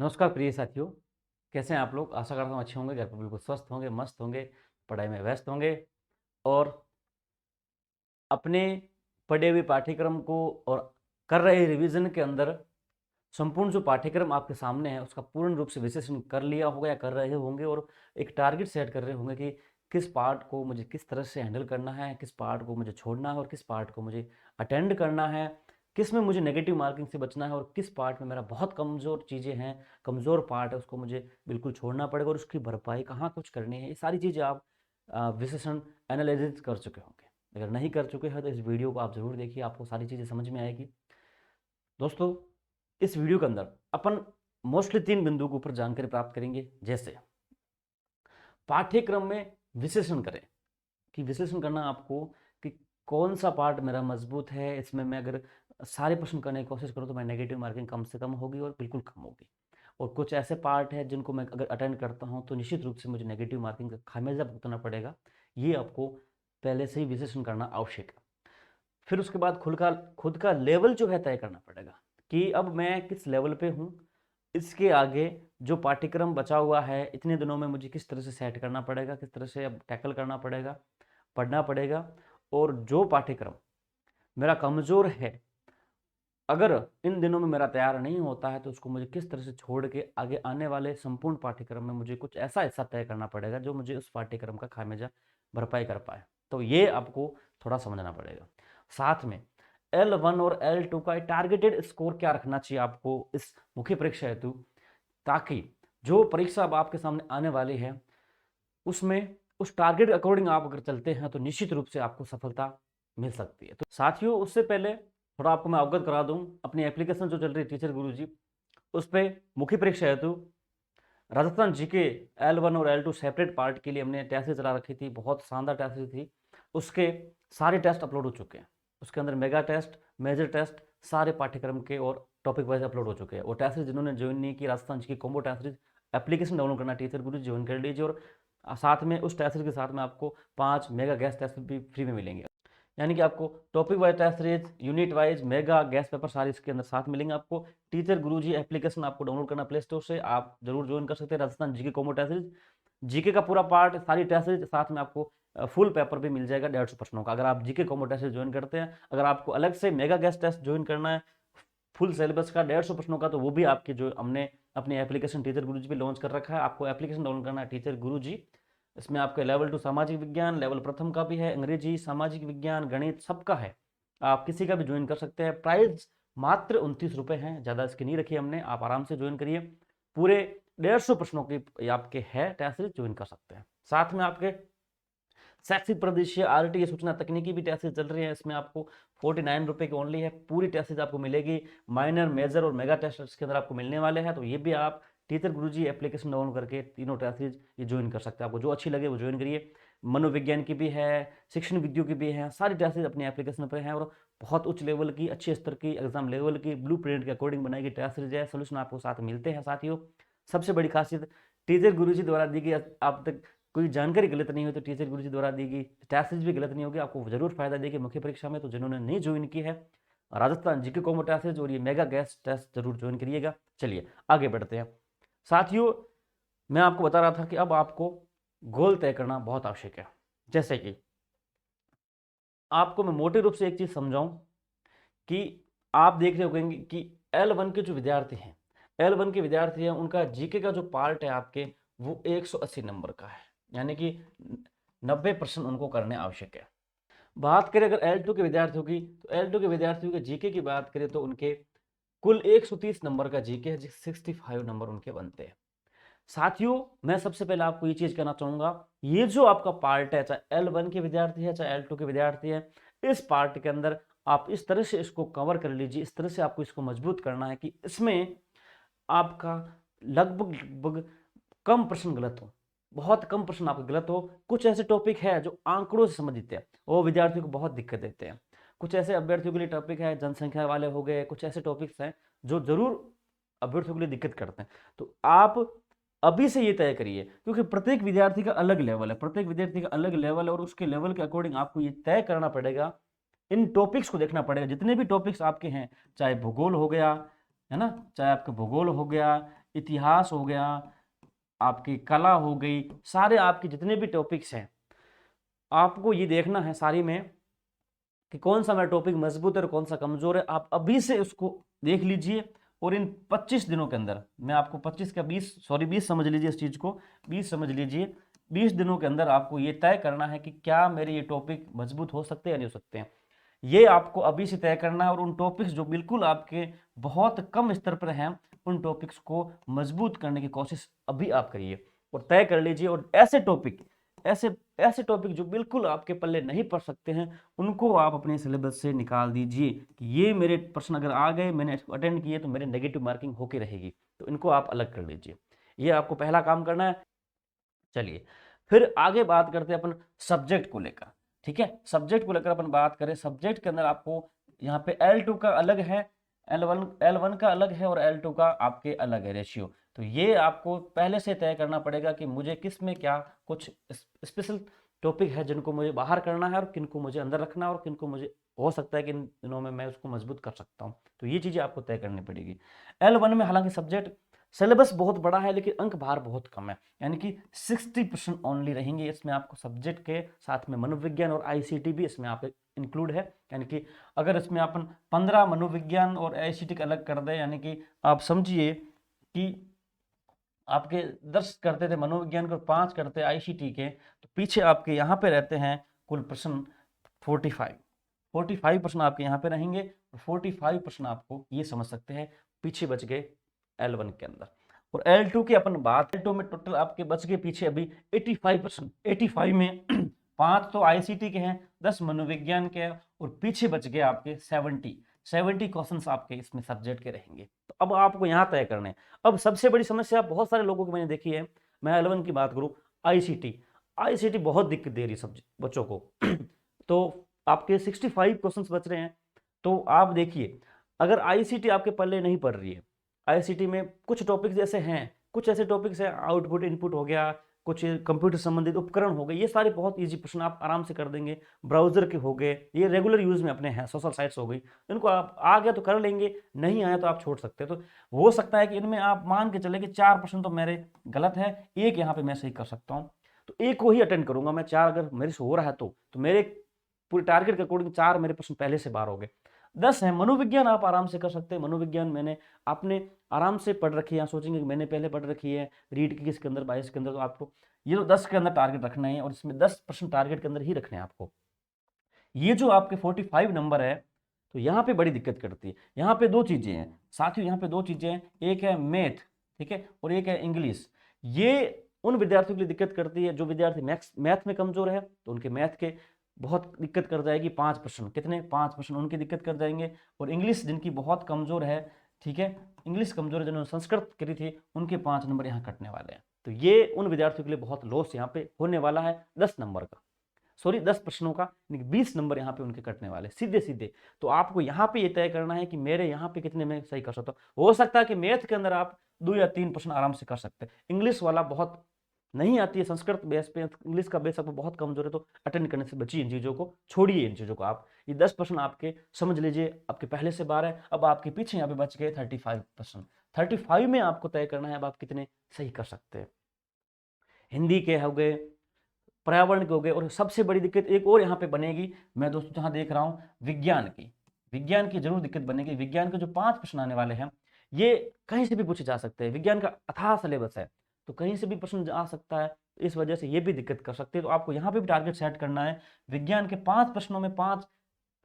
नमस्कार प्रिय साथियों, कैसे हैं आप लोग? आशा करता हूँ अच्छे होंगे, घर पर बिल्कुल स्वस्थ होंगे, मस्त होंगे, पढ़ाई में व्यस्त होंगे और अपने पढ़े हुए पाठ्यक्रम को और कर रहे रिवीजन के अंदर संपूर्ण जो पाठ्यक्रम आपके सामने है उसका पूर्ण रूप से विश्लेषण कर लिया होगा या कर रहे होंगे और एक टारगेट सेट कर रहे होंगे कि किस पार्ट को मुझे किस तरह से हैंडल करना है, किस पार्ट को मुझे छोड़ना है और किस पार्ट को मुझे अटेंड करना है, किस में मुझे नेगेटिव मार्किंग से बचना है और किस पार्ट में मेरा बहुत कमज़ोर चीज़ें हैं, कमज़ोर पार्ट है उसको मुझे बिल्कुल छोड़ना पड़ेगा और उसकी भरपाई कहाँ कुछ करनी है। ये सारी चीज़ें आप विश्लेषण एनालिसिस कर चुके होंगे। अगर नहीं कर चुके हैं तो इस वीडियो को आप ज़रूर देखिए, आपको सारी चीज़ें समझ में आएगी। दोस्तों, इस वीडियो के अंदर अपन मोस्टली 3 बिंदुओं के ऊपर जानकारी प्राप्त करेंगे। जैसे पाठ्यक्रम में विश्लेषण करें कि विश्लेषण करना आपको कि कौन सा पार्ट मेरा मजबूत है, इसमें मैं अगर सारे प्रश्न करने की कोशिश करूँ तो मैं नेगेटिव मार्किंग कम से कम होगी और बिल्कुल कम होगी। और कुछ ऐसे पार्ट हैं जिनको मैं अगर अटेंड करता हूँ तो निश्चित रूप से मुझे नेगेटिव मार्किंग का खामियाजा भुगतना पड़ेगा। ये आपको पहले से ही विश्लेषण करना आवश्यक है। फिर उसके बाद खुद का लेवल जो है तय करना पड़ेगा कि अब मैं किस लेवल पे हूँ। इसके आगे जो पाठ्यक्रम बचा हुआ है इतने दिनों में मुझे किस तरह से सेट करना पड़ेगा, किस तरह से अब टैकल करना पड़ेगा, पढ़ना पड़ेगा। और जो पाठ्यक्रम मेरा कमज़ोर है, अगर इन दिनों में मेरा तैयार नहीं होता है तो उसको मुझे किस तरह से छोड़ के आगे आने वाले संपूर्ण पाठ्यक्रम में मुझे कुछ ऐसा हिस्सा तय करना पड़ेगा जो मुझे उस पाठ्यक्रम का खामियाजा भरपाई कर पाए। तो ये आपको थोड़ा समझना पड़ेगा। साथ में L1 और L2 का टारगेटेड स्कोर क्या रखना चाहिए आपको इस मुख्य परीक्षा हेतु, ताकि जो परीक्षा अब आपके सामने आने वाली है उसमें उस टारगेट अकॉर्डिंग आप अगर चलते हैं तो निश्चित रूप से आपको सफलता मिल सकती है। तो साथियों, उससे पहले थोड़ा आपको मैं अवगत करा दूं, अपनी एप्लीकेशन जो चल रही है टीचर गुरुजी, उस पर मुख्य परीक्षा हेतु राजस्थान जीके L1 और L2 सेपरेट पार्ट के लिए हमने टेस्ट चला रखी थी। बहुत शानदार टेस्ट थी। उसके सारे टेस्ट अपलोड हो चुके हैं। उसके अंदर मेगा टेस्ट, मेजर टेस्ट सारे पाठ्यक्रम के और टॉपिक वाइज अपलोड हो चुके हैं। और टेस्ट जिन्होंने ज्वाइन नहीं की, Rajasthan GK combo test application download करना टीचर गुरु ज्वाइन कर लीजिए। और साथ में उस टेस्ट के साथ में आपको 5 मेगा गैस टेस्ट भी फ्री में मिलेंगे। यानी कि आपको topic wise test series, unit wise mega guess paper सारे इसके अंदर साथ मिलेंगे। आपको टीचर गुरुजी एप्लीकेशन आपको डाउनलोड करना प्ले स्टोर से, आप जरूर ज्वाइन कर सकते हैं। Rajasthan GK combo test series, GK का पूरा पार्ट, सारी टेस्ट सीरीज, साथ में आपको फुल पेपर भी मिल जाएगा 150 प्रश्नों का, अगर आप जीके कॉम्बो टेस्ट ज्वाइन करते हैं। अगर आपको अलग से मेगा गैस टेस्ट ज्वाइन करना है फुल सिलेबस का 150 प्रश्नों का, तो वो भी आपके जो हमने अपनी एप्लीकेशन टीचर गुरुजी पे लॉन्च कर रखा है। आपको एप्लीकेशन डाउनलोड करना है टीचर गुरुजी। इसमें आपके लेवल 2 सामाजिक विज्ञान, लेवल प्रथम का भी है, अंग्रेजी, सामाजिक विज्ञान, गणित सबका है। आप किसी का भी ज्वाइन कर सकते हैं। प्राइस मात्र 29 रुपये हैं, ज़्यादा इसकी नहीं रखी हमने। आप आराम से ज्वाइन करिए। पूरे 150 प्रश्नों की आपके है टेस्ट सीरीज ज्वाइन कर सकते हैं। साथ में आपके शैक्षिक परिदृश्य, आरटीए सूचना तकनीकी भी टेस्ट चल रही है। इसमें आपको 49 रुपये की ओनली है। पूरी टेस्ट आपको मिलेगी। माइनर, मेजर और मेगा टेस्ट इसके अंदर आपको मिलने वाले हैं। तो ये भी आप टीचर गुरुजी एप्लीकेशन डाउनलोड करके तीनों टेस्ट ये ज्वाइन कर सकते हैं। आपको जो अच्छी लगे वो ज्वाइन करिए। मनोविज्ञान की भी है, शिक्षण विद्यों की भी है, सारी टेस्ट अपनी एप्लीकेशन पर है। और बहुत उच्च लेवल की, अच्छे स्तर की, एग्जाम लेवल की, ब्लू प्रिंट के अकॉर्डिंग बनाई गई टेस्ट सीरीज है। सोल्यूशन आपको साथ मिलते हैं। साथियों, सबसे बड़ी खासियत टीचर गुरुजी द्वारा दी गई, आप तक कोई जानकारी गलत नहीं हो तो टीचर गुरुजी द्वारा दी गई टेस्ट सीरीज भी गलत नहीं होगी। आपको जरूर फायदा देगी मुख्य परीक्षा में। तो जिन्होंने नहीं ज्वाइन की है Rajasthan GK combo test series और ये मेगा गैस टेस्ट जरूर ज्वाइन करिएगा। चलिए आगे बढ़ते हैं। साथियों, मैं आपको बता रहा था कि अब आपको गोल तय करना बहुत आवश्यक है। जैसे कि आपको मैं मोटे रूप से एक चीज समझाऊं कि आप देख रहे होंगे कि L1 के जो विद्यार्थी हैं, L1 के विद्यार्थी हैं, उनका जीके का जो पार्ट है आपके, वो 180 नंबर का है। यानी कि 90% उनको करने आवश्यक है। बात करें अगर L2 के विद्यार्थियों की, तो L2 के विद्यार्थियों के जीके की बात करें तो उनके कुल 130 नंबर का जीके है, 65 नंबर उनके बनते हैं। साथियों, मैं सबसे पहले आपको ये चीज कहना चाहूंगा, ये जो आपका पार्ट है, चाहे L1 के विद्यार्थी है चाहे L2 के विद्यार्थी है, इस पार्ट के अंदर आप इस तरह से इसको कवर कर लीजिए, इस तरह से आपको इसको मजबूत करना है कि इसमें आपका लगभग लगभग कम प्रश्न गलत हो, बहुत कम प्रश्न आपके गलत हो। कुछ ऐसे टॉपिक है जो आंकड़ों से समझते हैं, वो विद्यार्थियों को बहुत दिक्कत देते हैं। कुछ ऐसे अभ्यर्थियों के लिए टॉपिक है, जनसंख्या वाले हो गए, कुछ ऐसे टॉपिक्स हैं जो जरूर अभ्यर्थियों के लिए दिक्कत करते हैं। तो आप अभी से ये तय करिए, क्योंकि प्रत्येक विद्यार्थी का अलग लेवल है, प्रत्येक विद्यार्थी का अलग लेवल है और उसके लेवल के अकॉर्डिंग आपको ये तय करना पड़ेगा। इन टॉपिक्स को देखना पड़ेगा, जितने भी टॉपिक्स आपके हैं, चाहे भूगोल हो गया, है ना, चाहे आपका भूगोल हो गया, इतिहास हो गया, आपकी कला हो गई, सारे आपके जितने भी टॉपिक्स हैं, आपको ये देखना है सारी में कि कौन सा मेरा टॉपिक मजबूत है और कौन सा कमजोर है। आप अभी से उसको देख लीजिए और इन 25 दिनों के अंदर, मैं आपको 25 का 20 समझ लीजिए, इस चीज को 20 समझ लीजिए, 20 दिनों के अंदर आपको ये तय करना है कि क्या मेरे ये टॉपिक मजबूत हो सकते हैं या नहीं हो सकते हैं। ये आपको अभी से तय करना है और उन टॉपिक्स जो बिल्कुल आपके बहुत कम स्तर पर हैं, उन टॉपिक्स को मजबूत करने की कोशिश अभी आप करिए और तय कर लीजिए। और ऐसे ऐसे टॉपिक जो बिल्कुल आपके पल्ले नहीं पड़ सकते हैं, उनको आप अपने सिलेबस से निकाल दीजिए कि ये मेरे प्रश्न अगर आ गए, मैंने इसको अटेंड किए, तो मेरे नेगेटिव मार्किंग होके रहेगी, तो इनको आप अलग कर लीजिए। ये आपको पहला काम करना है। चलिए फिर आगे बात करते हैं अपन सब्जेक्ट को लेकर। ठीक है, सब्जेक्ट को लेकर अपन बात करें, सब्जेक्ट के अंदर आपको यहाँ पे L2 का अलग है, L1 का अलग है और L2 का आपके अलग है रेशियो। तो ये आपको पहले से तय करना पड़ेगा कि मुझे किस में क्या कुछ स्पेशल टॉपिक है जिनको मुझे बाहर करना है और किनको मुझे अंदर रखना है और किनको मुझे हो सकता है कि इन दिनों में मैं उसको मजबूत कर सकता हूँ। तो ये चीजें आपको तय करनी पड़ेगी। L1 में हालांकि सब्जेक्ट सिलेबस बहुत बड़ा है लेकिन अंक भार बहुत कम है, यानी कि 60% ओनली रहेंगे इसमें। आपको सब्जेक्ट के साथ में मनोविज्ञान और आईसीटी भी इसमें आप इंक्लूड है, यानी कि अगर इसमें अपन 15 मनोविज्ञान और आईसीटी का अलग कर दें, यानी कि आप समझिए कि आपके 10 करते थे मनोविज्ञान को, 5 करते आईसीटी के, तो पीछे आपके यहाँ पे रहते हैं कुल प्रश्न 45% आपके यहाँ पे रहेंगे। 45% आपको ये समझ सकते हैं पीछे बच गए L1 के अंदर। और L2 की अपन बात, L2 में टोटल आपके बच गए पीछे अभी 85%। 85 में 5 तो आईसीटी के हैं, 10 मनोविज्ञान के हैं और पीछे बच गए आपके 70 क्वेश्चंस आपके इसमें सब्जेक्ट के रहेंगे। तो अब आपको यहाँ तय करने हैं। अब सबसे बड़ी समस्या बहुत सारे लोगों की मैंने देखी है, मैं L1 की बात करूँ, आईसीटी बहुत दिक्कत दे रही है सब्जेक्ट बच्चों को। तो आपके 65 क्वेश्चंस बच रहे हैं। तो आप देखिए, अगर आईसीटी आपके पल्ले नहीं पड़ रही है, आईसीटी में कुछ टॉपिक्स ऐसे हैं, कुछ ऐसे टॉपिक्स हैं, आउटपुट इनपुट हो गया, कुछ कंप्यूटर संबंधित उपकरण हो गए, ये सारे बहुत इजी प्रश्न आप आराम से कर देंगे। ब्राउजर के हो गए, ये रेगुलर यूज में अपने हैं, सोशल साइट्स हो गई, इनको आप आ गया तो कर लेंगे, नहीं आया तो आप छोड़ सकते हैं। तो हो सकता है कि इनमें आप मान के चले कि 4% तो मेरे गलत है, एक यहाँ पे मैं सही कर सकता हूँ, तो एक को ही अटेंड करूंगा मैं। 4 अगर मेरे से हो रहा है तो मेरे पूरे टारगेट के अकॉर्डिंग 4 मेरे प्रश्न पहले से बाहर हो गए। 10 है मनोविज्ञान, आप आराम से कर सकते हैं। मनोविज्ञान मैंने आपने आराम से पढ़ रखी है, सोचेंगे कि मैंने पहले पढ़ रखी है, रीड की इसके अंदर 22 के अंदर, तो आपको ये तो 10 के अंदर टारगेट रखना है और इसमें 10% टारगेट के अंदर ही रखने हैं आपको। ये जो आपके 45 नंबर है, तो यहाँ पे बड़ी दिक्कत करती है। यहाँ पे दो चीजें हैं साथियों, यहाँ पे दो चीजें हैं, एक है मैथ, ठीक है, और एक है इंग्लिश। ये उन विद्यार्थियों के लिए दिक्कत करती है जो विद्यार्थी मैथ में कमजोर है, तो उनके मैथ के बहुत दिक्कत कर जाएगी। 5% कितने, 5% उनकी दिक्कत कर जाएंगे। और इंग्लिश जिनकी बहुत कमजोर है, ठीक है, इंग्लिश कमजोर है, जिन्होंने संस्कृत करी थी, उनके 5 नंबर यहाँ कटने वाले हैं। तो ये उन विद्यार्थियों के लिए बहुत लॉस यहाँ पे होने वाला है, 10 नंबर का, सॉरी 10 प्रश्नों का, 20 नंबर यहाँ पे उनके कटने वाले सीधे सीधे। तो आपको यहाँ पे ये तय करना है कि मेरे यहाँ पे कितने में सही कर सकता हूँ। हो सकता है कि मैथ के अंदर आप 2 या 3 प्रश्न आराम से कर सकते हैं, इंग्लिश वाला बहुत नहीं आती है, संस्कृत बेस पे इंग्लिश का बेस आपको बहुत कमजोर है, तो अटेंड करने से बचिए, इन चीजों को छोड़िए, इन चीजों को आप। ये 10% आपके समझ लीजिए आपके पहले से 12 है, अब आपके पीछे यहाँ पे बच गए 35%। 35 में आपको तय करना है अब आप कितने सही कर सकते हैं। हिंदी के हो गए, पर्यावरण के हो गए, और सबसे बड़ी दिक्कत एक और यहाँ पे बनेगी, मैं दोस्तों जहाँ देख रहा हूँ, विज्ञान की जरूर दिक्कत बनेगी। विज्ञान के जो 5 प्रश्न आने वाले हैं, ये कहीं से भी पूछे जा सकते हैं, विज्ञान का अथाह सिलेबस है, तो कहीं से भी प्रश्न आ सकता है, इस वजह से ये भी दिक्कत कर सकते हैं। तो आपको यहाँ पे भी टारगेट सेट करना है, विज्ञान के 5 प्रश्नों में 5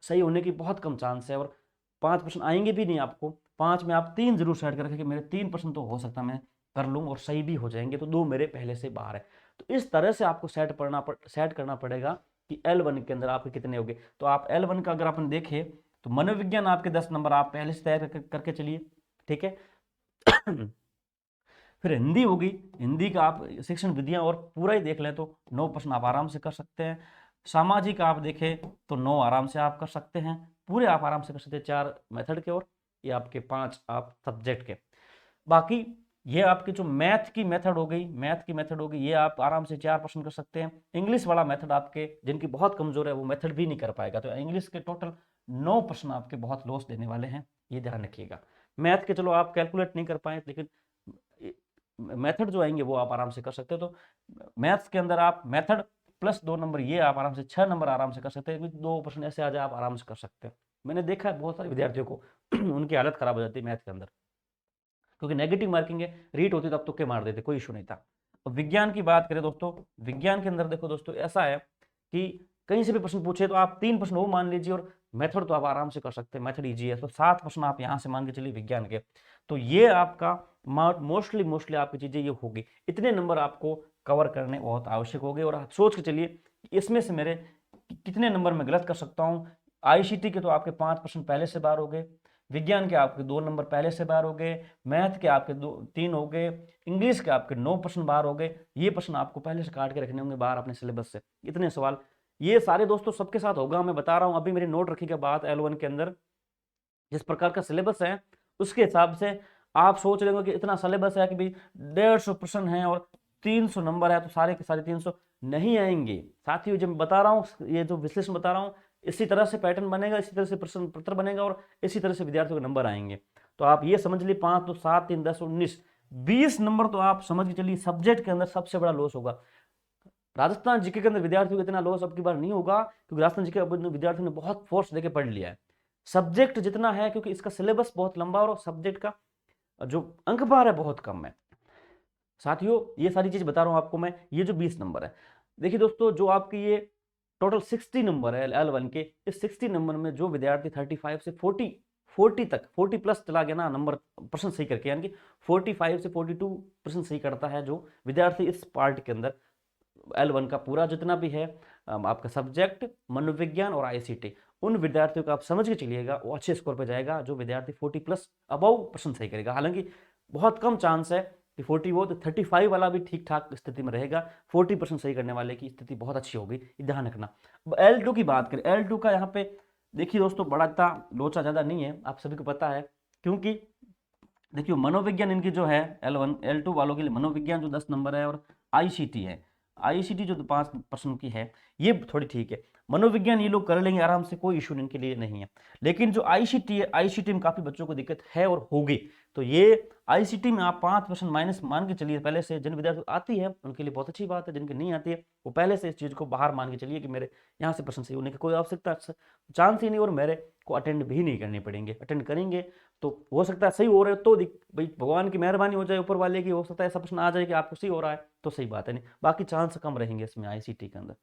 सही होने की बहुत कम चांस है, और 5 प्रश्न आएंगे भी नहीं आपको, 5 में आप 3 जरूर सेट कर रखें कि मेरे 3 प्रश्न तो हो सकता है मैं कर लूँ और सही भी हो जाएंगे, तो 2 मेरे पहले से बाहर है। तो इस तरह से आपको सेट करना पड़ेगा कि L1 के अंदर आपके कितने होंगे। तो आप L1 का अगर अपन देखें, तो मनोविज्ञान आपके 10 नंबर आप पहले से तैयार करके चलिए, ठीक है। फिर हिंदी होगी, हिंदी का आप शिक्षण विधियां और पूरा ही देख लें तो 9 प्रश्न आप आराम से कर सकते हैं। सामाजिक आप देखें तो 9 आराम से आप कर सकते हैं, पूरे आप आराम से कर सकते हैं, 4 मेथड के और ये आपके 5 आप सब्जेक्ट के। बाकी ये आपकी जो मैथ की मेथड हो गई, ये आप आराम से 4 प्रश्न कर सकते हैं। इंग्लिश वाला मेथड आपके जिनकी बहुत कमजोर है वो मेथड भी नहीं कर पाएगा, तो इंग्लिश के टोटल 9 प्रश्न आपके बहुत लॉस देने वाले हैं, ये ध्यान रखिएगा। मैथ के चलो आप कैलकुलेट नहीं कर पाए, लेकिन मेथड जो आएंगे वो आप आराम से कर सकते हो। तो मैथ्स के अंदर आप मेथड प्लस 2 नंबर ये आप आराम से 6 नंबर आराम से कर सकते हैं, 2 ऐसे आ जाए आप आराम से कर सकते हैं। मैंने देखा है बहुत सारे विद्यार्थियों को उनकी हालत खराब हो जाती है मैथ के अंदर, क्योंकि नेगेटिव मार्किंग है, रीट होती तो अब तुक्के मार देते, कोई इशू नहीं था। अब विज्ञान की बात करें दोस्तों, विज्ञान के अंदर देखो दोस्तों ऐसा है कि कहीं से भी प्रश्न पूछे तो आप 3 प्रश्न वो मान लीजिए, और मेथड तो आप आराम से कर सकते हैं, मेथड ईजी है, तो 7 प्रश्न आप यहाँ से मान के चलिए विज्ञान के। तो ये आपका मोस्टली आपकी चीजें ये होगी, इतने नंबर आपको कवर करने बहुत आवश्यक होंगे। और आप सोच के चलिए इसमें से मेरे कितने नंबर में गलत कर सकता हूँ। आईसीटी के तो आपके 5 प्रश्न पहले से बाहर हो गए, विज्ञान के आपके 2 नंबर पहले से बाहर हो गए, मैथ के आपके 3 हो गए, इंग्लिश के आपके 9 प्रश्न बाहर हो गए। ये प्रश्न आपको पहले से काट के रखने होंगे बाहर अपने सिलेबस से, इतने सवाल। ये सारे दोस्तों सबके साथ होगा, मैं बता रहा हूं, अभी मेरी नोट रखिएगा बात। L1 के अंदर जिस प्रकार का सिलेबस है उसके हिसाब से आप सोच लेंगे कि इतना सिलेबस है कि भाई 150 प्रश्न है और 300 नंबर है, तो सारे के सारे 300 नहीं आएंगे साथियों। जब मैं बता रहा हूँ ये जो विश्लेषण बता रहा हूँ, इसी तरह से पैटर्न बनेगा, इसी तरह से प्रश्न पत्र बनेगा और इसी तरह से विद्यार्थियों के नंबर आएंगे। तो आप ये समझ लीजिए 5 तो 7 3 10 19 20 नंबर तो आप समझ के चलिए सब्जेक्ट के अंदर सबसे बड़ा लॉस होगा। राजस्थान जीके के अंदर विद्यार्थियों को इतना लॉस अब की बार नहीं होगा, क्योंकि राजस्थान जीके विद्यार्थियों ने बहुत फोर्स देके पढ़ लिया है। सब्जेक्ट जितना है, क्योंकि इसका सिलेबस बहुत लंबा और सब्जेक्ट का जो अंक भार है बहुत कम है साथियों। ये सारी चीज बता रहा हूं आपको मैं। ये जो 20 नंबर है, देखिए दोस्तों, जो आपकी ये टोटल 60 नंबर है L1 के, इस 60 नंबर में जो विद्यार्थी 35 से 40 तक 40 प्लस चला गया ना नंबर प्रश्न सही करके, यानी कि 45 से 42 प्रश्न सही करता है जो विद्यार्थी इस पार्ट के अंदर L1 का पूरा जितना भी है आपका सब्जेक्ट, मनोविज्ञान और आईसीटी, उन विद्यार्थियों को आप समझ के चलिएगा वो अच्छे स्कोर पे जाएगा जो विद्यार्थी 40 प्लस अबव प्रश्न सही करेगा। हालांकि बहुत कम चांस है कि 40 वो, तो 35 वाला भी ठीक ठाक स्थिति में रहेगा, 40% सही करने वाले की स्थिति बहुत अच्छी होगी, ध्यान रखना। L2 की बात करें, L2 का यहाँ पे देखिए दोस्तों बड़ा इतना लोचा ज्यादा नहीं है, आप सभी को पता है, क्योंकि देखिए मनोविज्ञान इनकी जो है L1 L2 वालों के लिए मनोविज्ञान जो 10 नंबर है और आईसीटी है, आईसीटी जो 5% की है, ये थोड़ी ठीक है। मनोविज्ञान ये लोग कर लेंगे आराम से, कोई इशू इनके लिए नहीं है। लेकिन जो आईसीटी है, आईसीटी में काफी बच्चों को दिक्कत है और होगी। तो ये आईसीटी में आप 5% माइनस मान के चलिए पहले से। जिन विद्यार्थियों को आती है उनके लिए बहुत अच्छी बात है, जिनकी नहीं आती है वो पहले से इस चीज को बाहर मान के चलिए कि मेरे यहाँ से प्रश्न सही होने की कोई आवश्यकता चांस ही नहीं, और मेरे को अटेंड भी नहीं करनी पड़ेंगे। अटेंड करेंगे तो हो सकता है सही हो रहे हो तो भाई भगवान की मेहरबानी हो जाए ऊपर वाले की, हो सकता है ऐसा प्रश्न आ जाए कि आपको सही हो रहा है तो सही बात है, नहीं बाकी चांस कम रहेंगे इसमें आईसीटी के अंदर।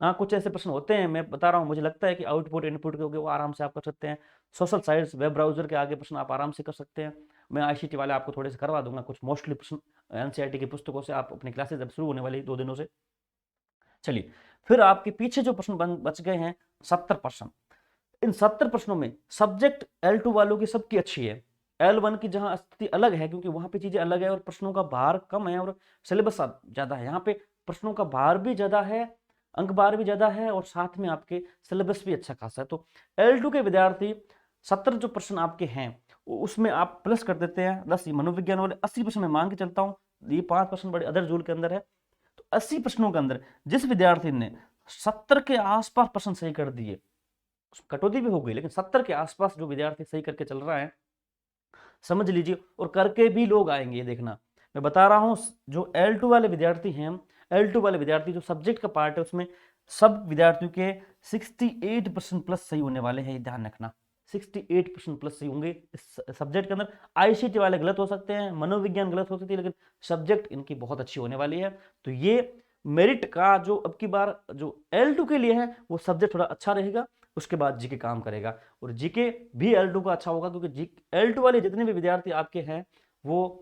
हाँ कुछ ऐसे प्रश्न होते हैं, मैं बता रहा हूँ, मुझे लगता है कि आउटपुट इनपुट के होंगे वो आराम से आप कर सकते हैं। सोशल साइट्स वेब ब्राउजर के आगे प्रश्न आप आराम से कर सकते हैं। मैं आईसीटी वाले आपको थोड़े से करवा दूंगा कुछ मोस्टली प्रश्न एनसीईआरटी की पुस्तकों से, आप अपनी क्लासेज अब शुरू होने वाली 2 दिनों से। चलिए फिर आपके पीछे जो प्रश्न बच गए हैं 70%, इन 70 प्रश्नों में सब्जेक्ट L2 वालों की सबकी अच्छी है, L1 की जहां स्थिति अलग है क्योंकि वहां पे चीजें अलग है और प्रश्नों का भार कम है और सिलेबस ज्यादा है। यहाँ पे प्रश्नों का भार भी ज्यादा है, अंक भार भी ज्यादा है और साथ में आपके सिलेबस भी अच्छा खासा है। तो L2 के विद्यार्थी 70 जो प्रश्न आपके हैं उसमें आप प्लस कर देते हैं 10। मनोविज्ञान वाले 80% में मान के चलता हूँ, ये 5% बड़े अदर जूल के अंदर है। तो 80 प्रश्नों के अंदर जिस विद्यार्थी ने 70 के आसपास प्रश्न सही कर दिए, कटौती भी हो गई लेकिन 70 के आसपास जो विद्यार्थी सही करके चल रहा है समझ लीजिए, और करके भी लोग आएंगे। ये देखना मैं बता रहा हूं, जो L2 वाले विद्यार्थी हैं, L2 वाले विद्यार्थी जो सब्जेक्ट का पार्ट है उसमें सब विद्यार्थियों के 68% प्लस सही होने वाले हैं, ध्यान रखना 68% प्लस सही होंगे इस सब्जेक्ट के अंदर। आईसीटी वाले गलत हो सकते हैं, मनोविज्ञान गलत हो सकती है, लेकिन सब्जेक्ट इनकी बहुत अच्छी होने वाली है। तो ये मेरिट का जो अब की बार जो L2 के लिए है वो सब्जेक्ट थोड़ा अच्छा रहेगा, उसके बाद जीके काम करेगा और जीके भी L2 का अच्छा होगा, क्योंकि L2 वाले जितने भी विद्यार्थी आपके हैं वो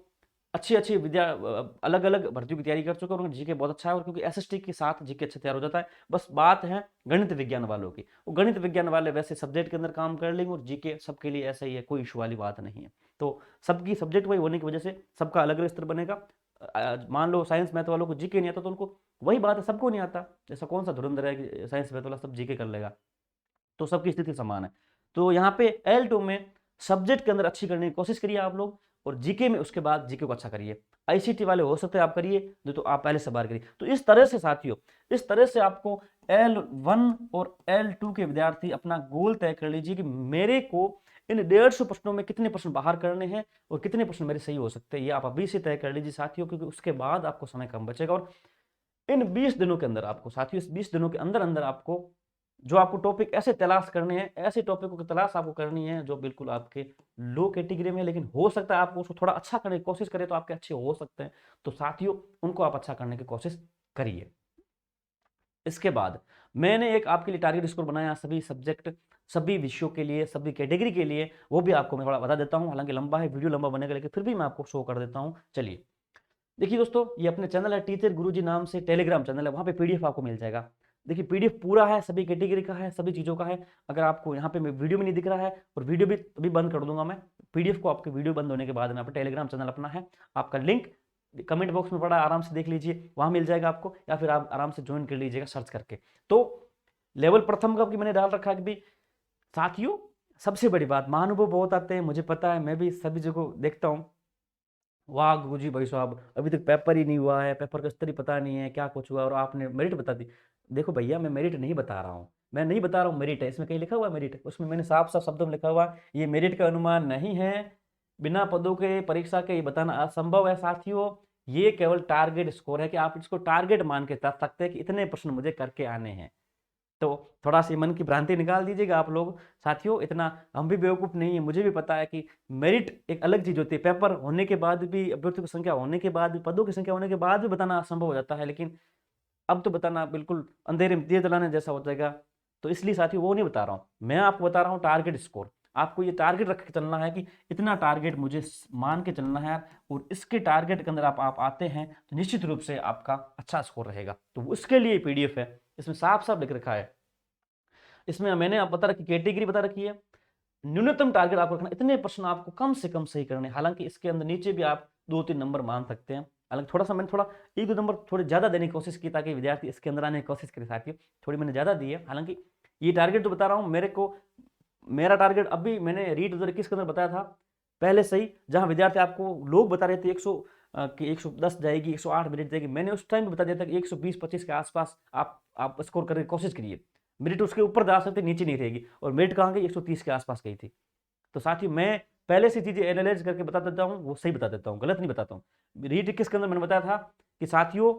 अच्छी अच्छी अलग अलग भर्तियों की तैयारी कर चुके हैं, उनका जीके बहुत अच्छा है। और क्योंकि एसएसटी के साथ जीके अच्छा तैयार हो जाता है, बस बात है गणित विज्ञान वालों की, वो गणित विज्ञान वाले वैसे सब्जेक्ट के अंदर काम कर लेंगे और जीके सबके लिए ऐसा ही है, कोई इशू वाली बात नहीं है। तो सबकी सब्जेक्ट वही होने की वजह से सबका अलग अलग स्तर बनेगा। मान लो साइंस मैथ वालों को जीके नहीं आता तो उनको वही बात है, सबको नहीं आता, ऐसा कौन सा धुरंधर है कि साइंस मैथ वाला सब जीके कर लेगा, तो सबकी स्थिति समान है। तो यहाँ पे L2 में सब्जेक्ट के अंदर अच्छी करने की कोशिश करिए आप लोग, और जीके में उसके बाद जीके को अच्छा करिए। आईसीटी वाले हो सकते हैं आप करिए, नहीं तो आप पहले से बाहर करिए। तो इस तरह से साथियों, इस तरह से आपको L1 और L2 के विद्यार्थी अपना गोल तय कर लीजिए कि मेरे को इन 150 प्रश्नों में कितने प्रश्न बाहर करने हैं और कितने प्रश्न मेरे सही हो सकते हैं, ये आप अभी से तय कर लीजिए साथियों, क्योंकि उसके बाद आपको समय कम बचेगा। और इन 20 दिनों के अंदर आपको साथियों, इस 20 दिनों के अंदर अंदर आपको जो आपको टॉपिक ऐसे तलाश करने हैं, ऐसे टॉपिकों की तलाश आपको करनी है जो बिल्कुल आपके लो कैटेगरी में, लेकिन हो सकता है आपको उसको थोड़ा अच्छा करने की कोशिश करें तो आपके अच्छे हो सकते हैं। तो साथियों उनको आप अच्छा करने की कोशिश करिए। इसके बाद मैंने एक आपके लिए टारगेट स्कोर बनाया सभी सब्जेक्ट, सभी विषयों के लिए, सभी कैटेगरी के लिए, वो भी आपको मैं थोड़ा बता देता हूँ। हालांकि लंबा है, वीडियो लंबा बनेगा, लेकिन फिर भी मैं आपको शो कर देता हूँ। चलिए देखिए दोस्तों, ये अपने चैनल है टीचर गुरुजी नाम से, टेलीग्राम चैनल है, वहाँ पे पीडीएफ आपको मिल जाएगा। देखिए पीडीएफ पूरा है, सभी कैटेगरी का है, सभी चीज़ों का है। अगर आपको यहाँ पे वीडियो में नहीं दिख रहा है, और वीडियो भी अभी बंद कर दूंगा मैं, पीडीएफ को आपके वीडियो बंद होने के बाद में आप टेलीग्राम चैनल अपना है, आपका लिंक कमेंट बॉक्स में पड़ा है, आराम से देख लीजिए, वहाँ मिल जाएगा आपको, या फिर आप आराम से ज्वाइन कर लीजिएगा सर्च करके। तो लेवल प्रथम का भी मैंने डाल रखा है कि भाई साथियों, सबसे बड़ी बात, महानुभव बहुत आते हैं, मुझे पता है, मैं भी सभी जगह देखता हूँ, वाह गुरुजी भाई साहब अभी तक पेपर ही नहीं हुआ है, पेपर का स्तर ही पता नहीं है, क्या कुछ हुआ और आपने मेरिट बता दी। देखो भैया, मैं मेरिट नहीं बता रहा हूँ, मैं नहीं बता रहा हूँ मेरिट है, इसमें कहीं लिखा हुआ है मेरिट, उसमें मैंने साफ साफ शब्दों में लिखा हुआ ये मेरिट का अनुमान नहीं है, बिना पदों के परीक्षा के ये बताना असंभव है साथियों, ये केवल टारगेट स्कोर है कि आप इसको टारगेट मान के चल सकते हैं कि इतने प्रश्न मुझे करके आने हैं। तो थोड़ा सी मन की भ्रांति निकाल दीजिएगा आप लोग साथियों, इतना हम भी बेवकूफ़ नहीं है, मुझे भी पता है कि मेरिट एक अलग चीज़ होती है, पेपर होने के बाद भी, अभ्यर्थियों की संख्या होने के बाद भी, पदों की संख्या होने के बाद भी बताना असंभव हो जाता है, लेकिन अब तो बताना बिल्कुल अंधेरे में दिए जलाने जैसा हो जाएगा। तो इसलिए साथियों वो नहीं बता रहा हूँ, मैं आपको बता रहा हूँ टारगेट स्कोर। आपको ये टारगेट रख के चलना है कि इतना टारगेट मुझे मान के चलना है, और इसके टारगेट के अंदर आप आते हैं तो निश्चित रूप से आपका अच्छा स्कोर रहेगा। तो उसके लिए पीडीएफ है, इसमें साफ साफ लिख रखा है, इसमें मैंने आप बता रखी कैटेगरी बता रखी है, न्यूनतम टारगेट आपको रखना, इतने प्रश्न आपको कम से कम सही करने। हालांकि इसके अंदर नीचे भी आप 2-3 नंबर मान सकते हैं, हालांकि थोड़ा सा मैंने थोड़ा 1-2 नंबर थोड़े ज्यादा देने की कोशिश की ताकि विद्यार्थी इसके अंदर आने की कोशिश करे साथियों, थोड़ी मैंने ज्यादा दी है। हालांकि ये टारगेट तो बता रहा हूँ, मेरे को मेरा टारगेट अभी मैंने रीड 2021 के अंदर बताया था पहले से ही, जहां विद्यार्थी आपको लोग बता रहे थे 100 कि 110 जाएगी, 108 मिनट जाएगी, मैंने उस टाइम भी बता दिया था कि 120-25 के आसपास आप स्कोर करने की कोशिश करिए, मेरिट उसके ऊपर जा सकते, नीचे नहीं रहेगी। और मेरिट कहाँ गई, 130 के आसपास गई थी। तो साथियों मैं पहले से चीजें एनालाइज करके बता देता हूँ, वो सही बता देता हूँ, गलत नहीं बताता हूँ। रीड 21 के अंदर मैंने बताया था कि साथियों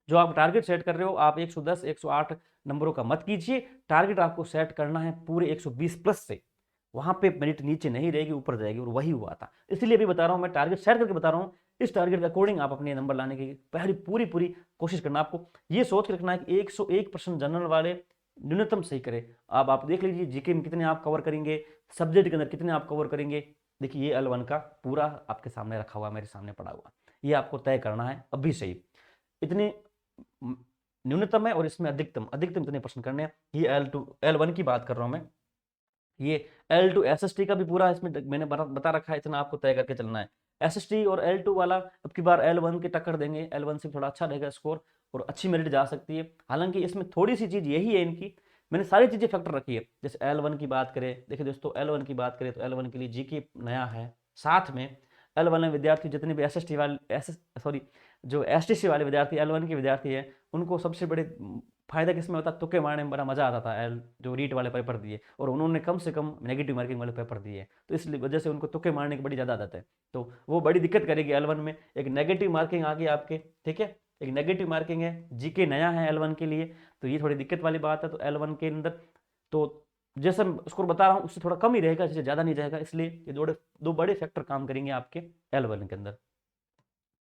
जो आप टारगेट सेट कर रहे हो, आप 110 108 नंबरों का मत कीजिए, टारगेट आपको सेट करना है पूरे 120 प्लस से, वहां पे मेरिट नीचे नहीं रहेगी, ऊपर जाएगी, और वही हुआ था। इसलिए भी बता रहा हूं, मैं टारगेट सेट करके बता रहा हूं, इस टारगेट के अकॉर्डिंग आप अपने नंबर लाने की पहली पूरी कोशिश करना। आपको ये सोच के रखना है कि 101% जनरल वाले न्यूनतम सही करें। अब आप देख लीजिए जीके में कितने आप कवर करेंगे, सब्जेक्ट के अंदर कितने आप कवर करेंगे। देखिए ये L1 का पूरा आपके सामने रखा हुआ, मेरे सामने पड़ा हुआ, ये आपको तय करना है अभी से ही। इतने न्यूनतम है और इसमें अधिकतम अधिकतम इतने प्रश्न करने हैं। ये L1 की बात कर रहा हूं मैं। ये L2 SST का भी पूरा इसमें मैंने बता रखा है, इतना आपको तय करके चलना है। SST और L2 वाला अब की बार L1 के टक्कर देंगे, L1 से थोड़ा अच्छा रहेगा स्कोर और अच्छी मेरिट जा सकती है। हालांकि इसमें थोड़ी सी चीज यही है इनकी, मैंने सारी चीजें फैक्टर रखी है। जैसे L1 की बात करें, देखिए दोस्तों L1 की बात करें तो L1 के लिए जीके नया है, साथ में L1 में विद्यार्थी जितने भी SST वाले जो STC वाले विद्यार्थी L1 के विद्यार्थी है, उनको सबसे बड़े फायदा किसमें होता है, तुक्के मारने में बड़ा मजा आता था। जो रीट वाले पेपर दिए और उन्होंने कम से कम नेगेटिव मार्किंग वाले पेपर दिए, तो इस वजह से उनको तुक्के मारने की बड़ी ज़्यादा आदत है। तो वो बड़ी दिक्कत करेगी L1 में, एक नेगेटिव मार्किंग आ गई आपके, ठीक है, एक नेगेटिव मार्किंग है, जीके नया है L1 के लिए, तो ये थोड़ी दिक्कत वाली बात है। तो L1 के अंदर तो जैसे स्कोर बता रहा हूँ उससे थोड़ा कम ही रहेगा, जैसे ज़्यादा नहीं जाएगा, इसलिए ये दो बड़े फैक्टर काम करेंगे आपके L1 के अंदर।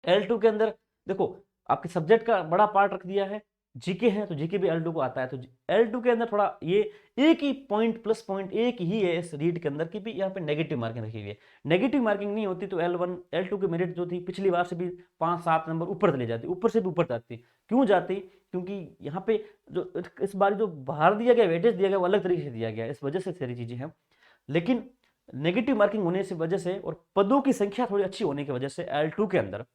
L2 के अंदर देखो आपके सब्जेक्ट का बड़ा पार्ट रख दिया है, जीके है तो जीके भी L2 को आता है। तो L2 के अंदर थोड़ा ये एक ही पॉइंट प्लस पॉइंट एक ही है इस रीड के अंदर की भी, यहाँ पे नेगेटिव मार्किंग रखी हुई है। नेगेटिव मार्किंग नहीं होती तो L2 की मेरिट जो थी पिछली बार से भी 5-7 नंबर ऊपर चली जाती, ऊपर से भी ऊपर जाती। क्यों जाती, क्योंकि यहाँ पे जो इस बार जो बाहर दिया गया वेटेज दिया गया वो अलग तरीके से दिया गया, इस वजह से सारी चीजें हैं। लेकिन नेगेटिव मार्किंग होने से वजह से और पदों की संख्या थोड़ी अच्छी होने की वजह से L2 के अंदर,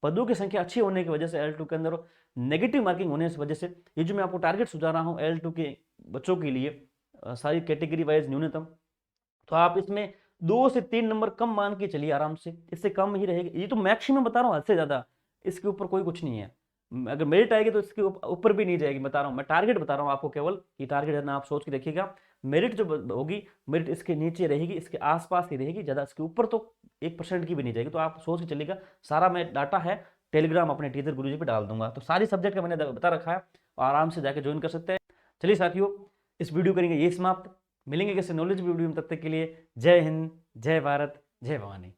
पदों की संख्या अच्छी होने की वजह से L2 के अंदर नेगेटिव मार्किंग होने की वजह से, ये जो मैं आपको टारगेट सुझा रहा हूँ L2 के बच्चों के लिए सारी कैटेगरी वाइज न्यूनतम, तो आप इसमें 2 से 3 नंबर कम मान के चलिए आराम से, इससे कम ही रहेगी। ये तो मैक्सिमम बता रहा हूँ, हद से ज्यादा इसके ऊपर कोई कुछ नहीं है। अगर मेरिट आएगी तो इसके ऊपर भी नहीं जाएगी, बता रहा हूँ मैं, टारगेट बता रहा हूँ आपको केवल, ये टारगेट है ना, आप सोच के देखिएगा। मेरिट जो होगी, मेरिट इसके नीचे रहेगी, इसके आसपास ही रहेगी, ज़्यादा इसके ऊपर तो 1% की भी नहीं जाएगी। तो आप सोच के चलिएगा, सारा मैं डाटा है टेलीग्राम अपने टीचर गुरुजी पे डाल दूंगा, तो सारी सब्जेक्ट का मैंने बता रखा है, आराम से जाके ज्वाइन कर सकते हैं। चलिए साथियों, इस वीडियो करेंगे ये समाप्त, मिलेंगे किसी नॉलेज वीडियो में, तब तक के लिए जय हिंद, जय भारत, जय भवानी।